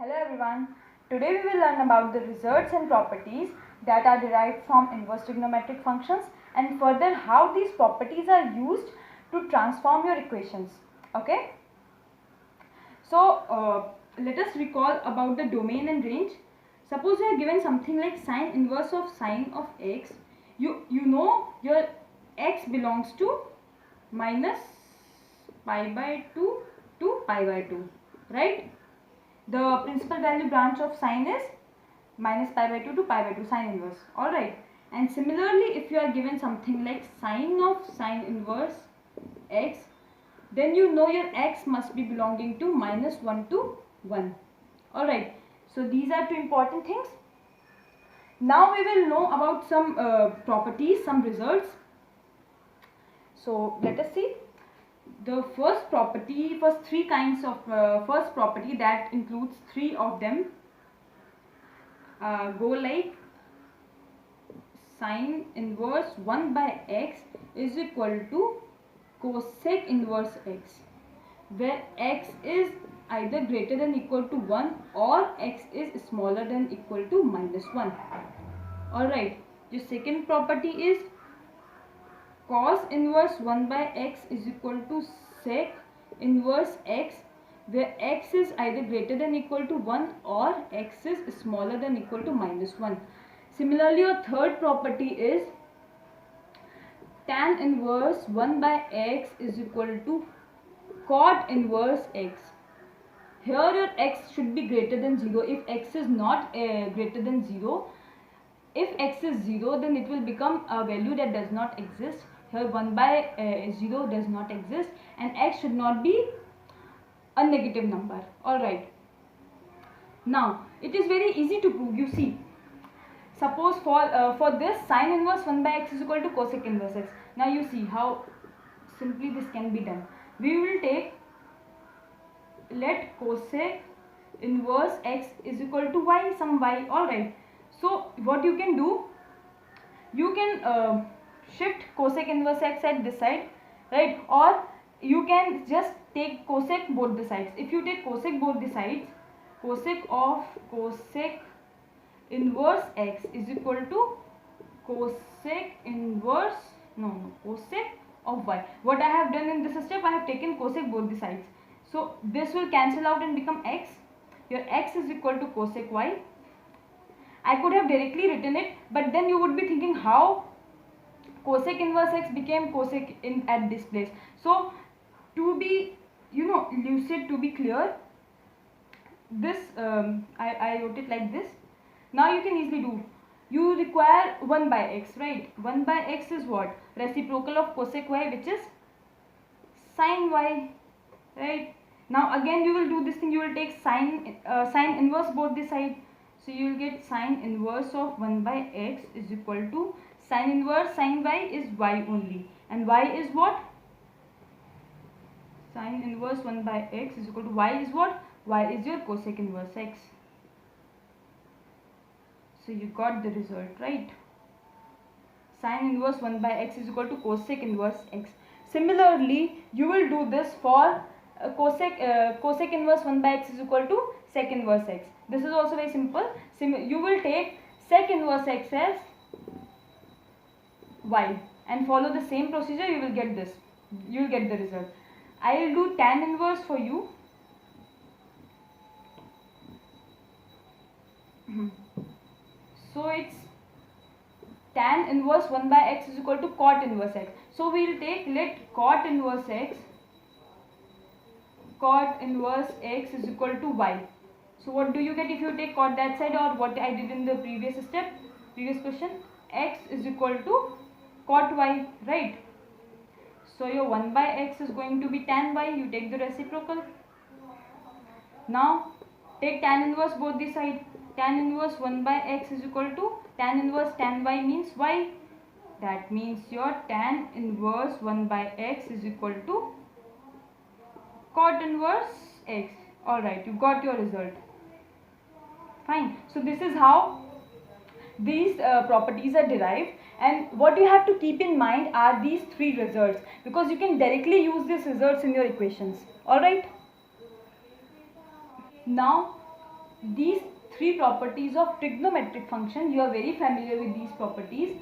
Hello everyone. Today we will learn about the results and properties that are derived from inverse trigonometric functions and further how these properties are used to transform your equations. Okay. So let us recall about the domain and range. Suppose you are given something like sine inverse of sine of x. You know your x belongs to minus pi by 2 to pi by 2, right? The principal value branch of sine is minus pi by 2 to pi by 2, sine inverse. Alright. And similarly, if you are given something like sine of sine inverse x, then you know your x must be belonging to minus 1 to 1. Alright. So these are two important things. Now we will know about some properties, some results. So let us see. The first property, three kinds of first property that includes three of them go like sine inverse 1 by x is equal to cosec inverse x, where x is either greater than equal to 1 or x is smaller than equal to minus 1. Alright, the second property is cos inverse 1 by x is equal to sec inverse x, where x is either greater than equal to 1 or x is smaller than equal to minus 1. Similarly, your third property is tan inverse 1 by x is equal to cot inverse x. Here your x should be greater than 0. If x is not greater than 0, if x is 0, then it will become a value that does not exist. Here 1 by 0 does not exist and x should not be a negative number. Alright. Now, it is very easy to prove. You see, suppose for this sine inverse 1 by x is equal to cosec inverse x. Now you see how simply this can be done. We will take, let cosec inverse x is equal to y, some y. Alright. So what you can do, you can shift cosec inverse x at this side, right? Or you can just take cosec both the sides. If you take cosec both the sides, cosec of cosec inverse x is equal to cosec inverse cosec of y. What I have done in this step, I have taken cosec both the sides. So this will cancel out and become x. Your x is equal to cosec y. I could have directly written it, but then you would be thinking how cosec inverse x became cosec in at this place. So to be lucid, to be clear, this I wrote it like this. Now you can easily do. You require 1 by x, right? 1 by x is what? Reciprocal of cosec y, which is sine y, right? Now again you will do this thing. You will take sine inverse both the side. So you will get sine inverse of 1 by x is equal to sine inverse sine y is y only. And y is what? Sine inverse 1 by x is equal to y is what? Y is your cosec inverse x. So you got the result, right? Sine inverse 1 by x is equal to cosec inverse x. Similarly, you will do this for cosec inverse 1 by x is equal to sec inverse x. This is also very simple. You will take sec inverse x as y and follow the same procedure. You will get this. You will get the result. I will do tan inverse for you. So it's tan inverse 1 by x is equal to cot inverse x. So we will take, let cot inverse x is equal to y. So what do you get if you take cot that side, or what I did in the previous step, previous question? X is equal to cot y, right? So your 1 by x is going to be tan y. You take the reciprocal. Now take tan inverse both the side. Tan inverse 1 by x is equal to tan inverse tan y means y. That means your tan inverse 1 by x is equal to cot inverse x. Alright, you got your result. Fine. So this is how these properties are derived, and what you have to keep in mind are these three results, because you can directly use these results in your equations. Alright. Now these three properties of trigonometric function, you are very familiar with these properties,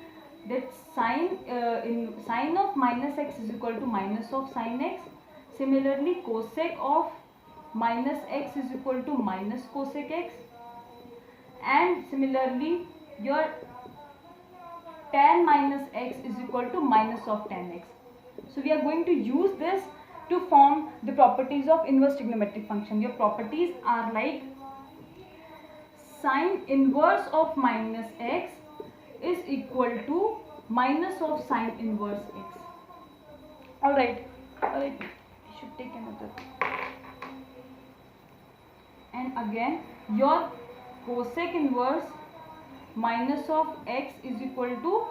that sine of minus x is equal to minus of sine x. Similarly, cosec of minus x is equal to minus cosec x, and similarly your tan minus x is equal to minus of tan x. So we are going to use this to form the properties of inverse trigonometric function. Your properties are like sine inverse of minus x is equal to minus of sine inverse x. Alright, I should take another. And again, your cosec inverse minus of x is equal to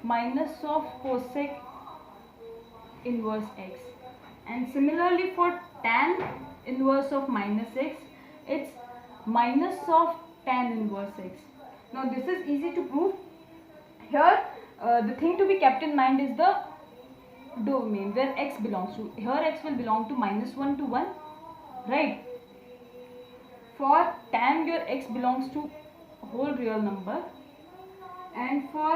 minus of cosec inverse x. And similarly for tan inverse of minus x, it's minus of tan inverse x. Now this is easy to prove. Here the thing to be kept in mind is the domain where x belongs to. Here x will belong to -1 to 1, right? For tan, your x belongs to whole real number, and for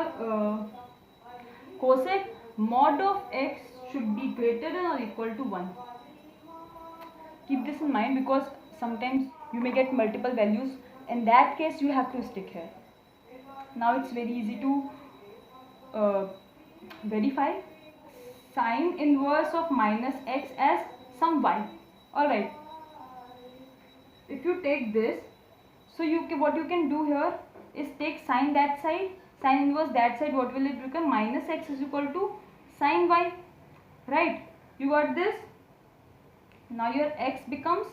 cosec, mod of x should be greater than or equal to 1. Keep this in mind because sometimes you may get multiple values. In that case, you have to stick here. Now it's very easy to verify. Sine inverse of minus x as some y. Alright. If you take this, so what you can do here is take sine that side, sine inverse that side. What will it become? Minus x is equal to sine y. Right? You got this? Now your x becomes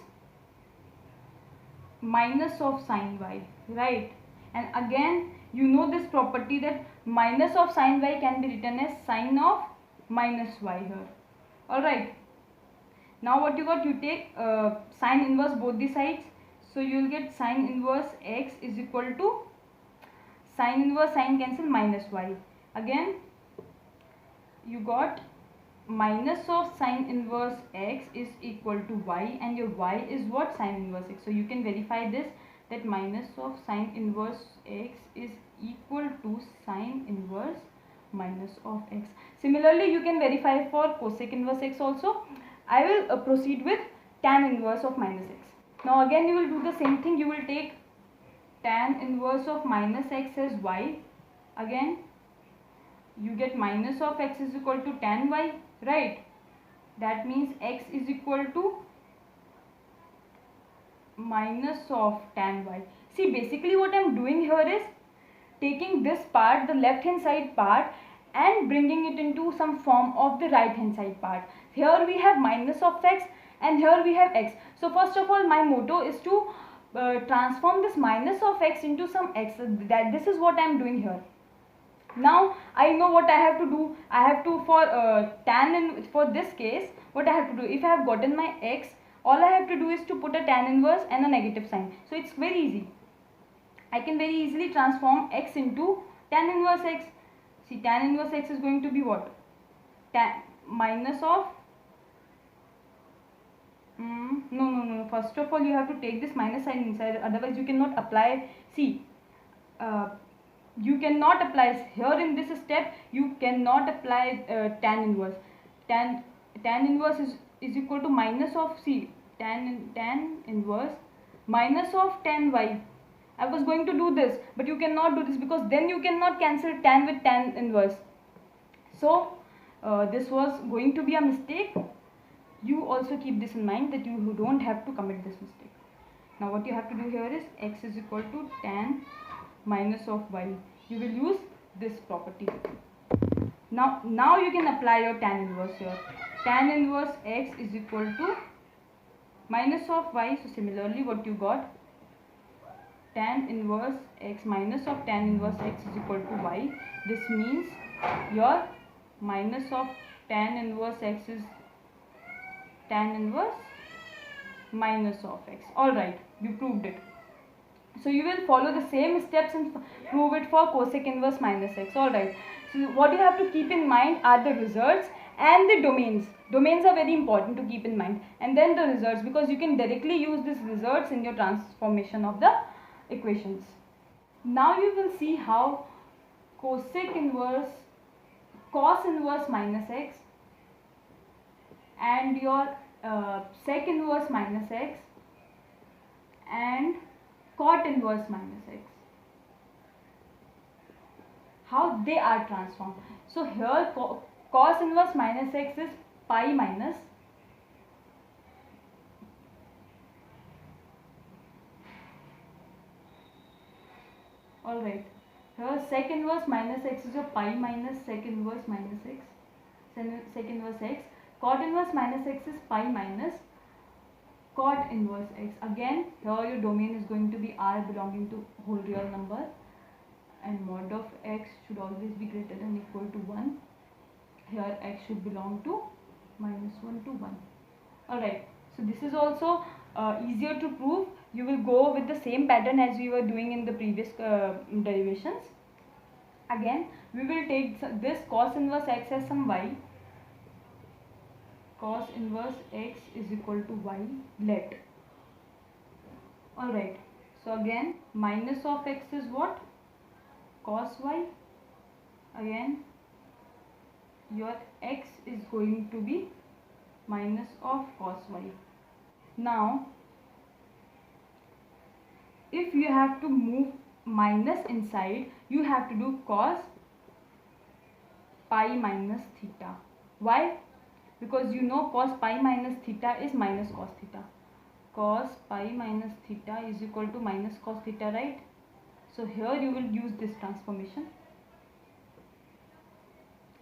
minus of sine y. Right? And again, you know this property that minus of sine y can be written as sine of minus y here. Alright. Now what you got? You take sine inverse both the sides. So you will get sine inverse x is equal to sine inverse sine cancel minus y. Again you got minus of sine inverse x is equal to y, and your y is what? Sine inverse x. So you can verify this, that minus of sine inverse x is equal to sine inverse minus of x. Similarly, you can verify for cosec inverse x also. I will proceed with tan inverse of minus x. Now again you will do the same thing. You will take tan inverse of minus x as y. Again you get minus of x is equal to tan y, right? That means x is equal to minus of tan y. See, basically what I am doing here is taking this part, the left hand side part, and bringing it into some form of the right hand side part. Here we have minus of x and here we have x. So first of all, my motto is to transform this minus of x into some x. This is what I am doing here. Now I know what I have to do. I have to, for tan, and for this case what I have to do, if I have gotten my x, all I have to do is to put a tan inverse and a negative sign. So it's very easy. I can very easily transform x into tan inverse x. See, tan inverse x is going to be what? Tan minus of no. First of all, you have to take this minus sign inside. Otherwise, you cannot apply. See, you cannot apply here in this step. You cannot apply tan inverse. Tan inverse is equal to minus of, see, tan inverse minus of tan y. I was going to do this, but you cannot do this because then you cannot cancel tan with tan inverse. So this was going to be a mistake. You also keep this in mind that you don't have to commit this mistake. Now what you have to do here is x is equal to tan minus of y. You will use this property. Now you can apply your tan inverse here. Tan inverse x is equal to minus of y. So similarly what you got? Tan inverse x minus of tan inverse x is equal to y. This means your minus of tan inverse x is tan inverse minus of x. Alright, you proved it. So you will follow the same steps and prove it for cosec inverse minus x. Alright. So what you have to keep in mind are the results and the domains. Domains are very important to keep in mind. And then the results, because you can directly use these results in your transformation of the equations. Now you will see how cosec inverse, cos inverse minus x and your sec inverse minus x and cot inverse minus x, how they are transformed. So here cos inverse minus x is pi minus alright. Here sec inverse minus x is your pi minus sec inverse minus x, sec inverse x. Cot inverse minus x is pi minus cot inverse x. Again here your domain is going to be r belonging to whole real number, and mod of x should always be greater than or equal to 1. Here x should belong to -1 to 1. Alright, so this is also easier to prove. You will go with the same pattern as we were doing in the previous derivations. Again we will take this cos inverse x as some y. Cos inverse x is equal to y, let. Alright, so again minus of x is what? Cos y. Again your x is going to be minus of cos y. Now if you have to move minus inside, you have to do cos pi minus theta. Why? Because you know cos pi minus theta is minus cos theta. Cos pi minus theta is equal to minus cos theta, right? So here you will use this transformation,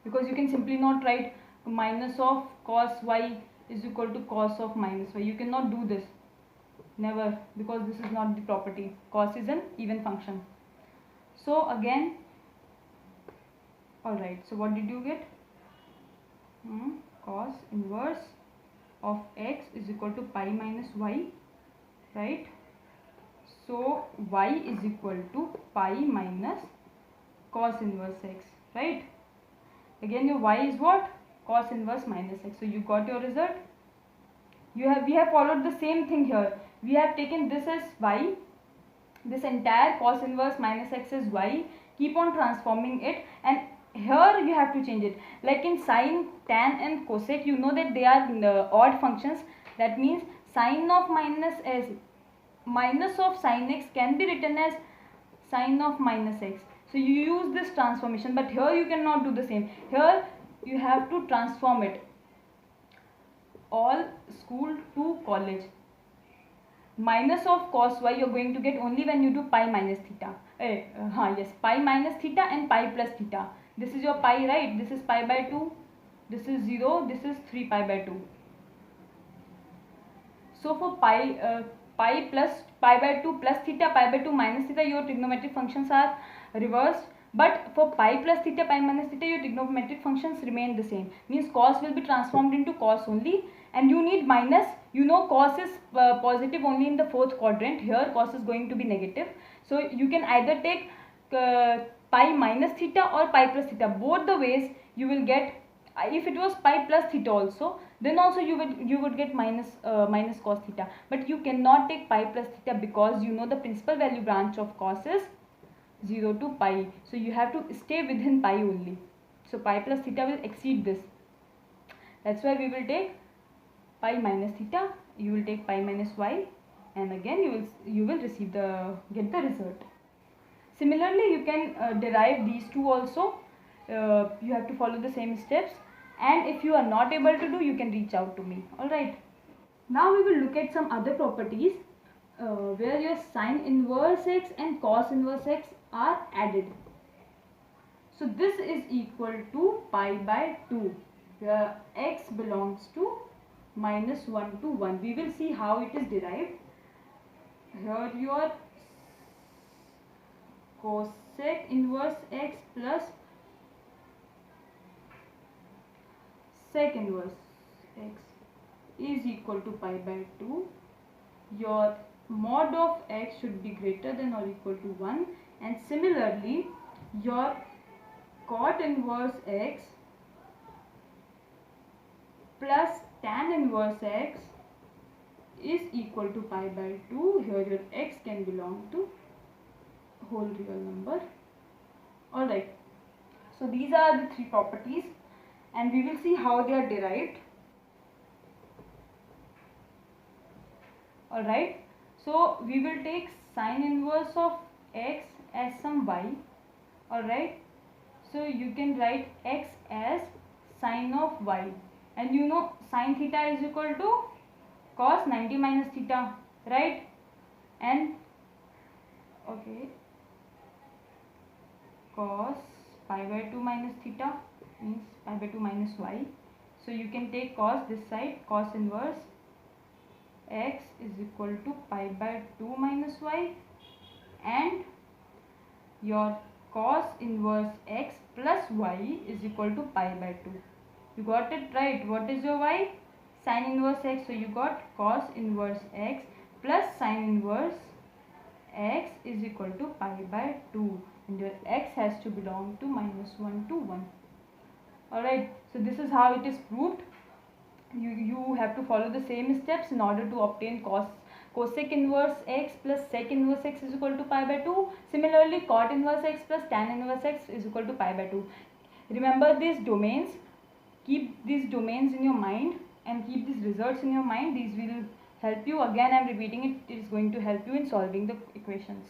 because you can simply not write minus of cos y is equal to cos of minus y. You cannot do this, never, because this is not the property. Cos is an even function. So again, alright, so what did you get? Cos inverse of x is equal to pi minus y, right? So y is equal to pi minus cos inverse x, right? Again your y is what? Cos inverse minus x. So you got your result. We have followed the same thing here. We have taken this as y, this entire cos inverse minus x is y, keep on transforming it, and here you have to change it. Like in sine, tan and cosec, you know that they are odd functions. That means sine of minus of sine x can be written as sine of minus x. So you use this transformation, but here you cannot do the same. Here you have to transform it. All school to college. Minus of cos y you are going to get only when you do pi minus theta. Yes, pi minus theta and pi plus theta. This is your pi, right? This is pi by 2. This is 0. This is 3 pi by 2. So for pi by 2 plus theta, pi by 2 minus theta, your trigonometric functions are reversed. But for pi plus theta, pi minus theta, your trigonometric functions remain the same. Means cos will be transformed into cos only, and you need minus. You know cos is positive only in the fourth quadrant. Here cos is going to be negative. So you can either take pi minus theta or pi plus theta. Both the ways you will get. If it was pi plus theta also, then also you would get minus cos theta. But you cannot take pi plus theta, because you know the principal value branch of cos is 0 to pi. So you have to stay within pi only. So pi plus theta will exceed this. That's why we will take pi minus theta. You will take pi minus y, and again you will receive get the result. Similarly, you can derive these two also. You have to follow the same steps, and if you are not able to do, you can reach out to me. Alright. Now we will look at some other properties where your sine inverse x and cos inverse x are added. So this is equal to pi by 2, where x belongs to -1 to 1. We will see how it is derived. Here your cosec inverse x plus sec inverse x is equal to pi by 2. Your mod of x should be greater than or equal to 1, and similarly your cot inverse x plus tan inverse x is equal to pi by 2. Here your x can belong to whole real number. Alright, so these are the three properties and we will see how they are derived. Alright, so we will take sine inverse of x as some y. Alright, so you can write x as sine of y, and you know sine theta is equal to cos 90 minus theta, right? And okay, cos pi by 2 minus theta means pi by 2 minus y. So you can take cos this side, cos inverse x is equal to pi by 2 minus y, and your cos inverse x plus y is equal to pi by 2. You got it right. What is your y? Sine inverse x. So you got cos inverse x plus sine inverse x is equal to pi by 2, and your x has to belong to minus 1 to 1. Alright, so this is how it is proved. You have to follow the same steps in order to obtain cosec inverse x plus sec inverse x is equal to pi by 2. Similarly, cot inverse x plus tan inverse x is equal to pi by 2. Remember these domains. Keep these domains in your mind and keep these results in your mind. These will help you. Again, I am repeating it. It is going to help you in solving the equations.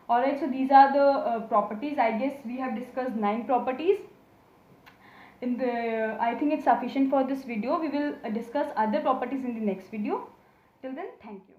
Alright, so these are the properties. I guess we have discussed 9 properties. I think it's sufficient for this video. We will discuss other properties in the next video. Till then, thank you.